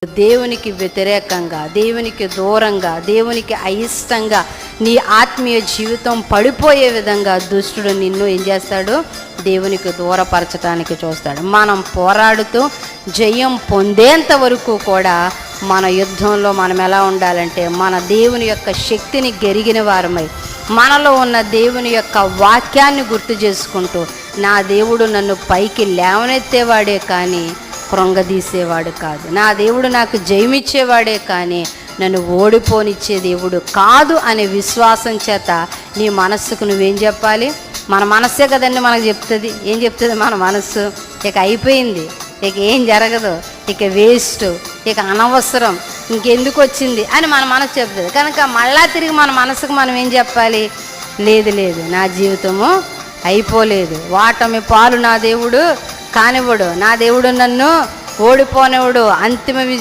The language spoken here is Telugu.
దేవునికి వ్యతిరేకంగా, దేవునికి దూరంగా, దేవునికి అయిష్టంగా నీ ఆత్మీయ జీవితం పడిపోయే విధంగా దుష్టుడు నిన్ను ఏం చేస్తాడు? దేవునికి దూరపరచడానికి చూస్తాడు. మనం పోరాడుతూ జయం పొందేంత వరకు కూడా మన యుద్ధంలో మనం ఎలా ఉండాలంటే, మన దేవుని యొక్క శక్తిని గెరిగిన వారమై, మనలో ఉన్న దేవుని యొక్క వాక్యాన్ని గుర్తు చేసుకుంటూ, నా దేవుడు నన్ను పైకి లేవనెత్తేవాడే కానీ కృంగదీసేవాడు కాదు, నా దేవుడు నాకు జయమిచ్చేవాడే కానీ నన్ను ఓడిపోనిచ్చే దేవుడు కాదు అనే విశ్వాసం చేత నీ మనస్సుకు నువ్వేం చెప్పాలి? మన మనస్సే కదండి మనకు చెప్తుంది. ఏం చెప్తుంది మన మనస్సు? ఇక అయిపోయింది, ఇక ఏం జరగదు, ఇక వేస్ట్, ఇక అనవసరం, ఇంకెందుకు వచ్చింది అని మన మనసు చెప్తుంది. కనుక మళ్ళా తిరిగి మన మనసుకు మనం ఏం చెప్పాలి? లేదు లేదు, నా జీవితము అయిపోలేదు, వాటమి పాలు నా దేవుడు కానివ్వడు, నా దేవుడు నన్ను ఓడిపోనివ్వడు, అంతిమ విజయం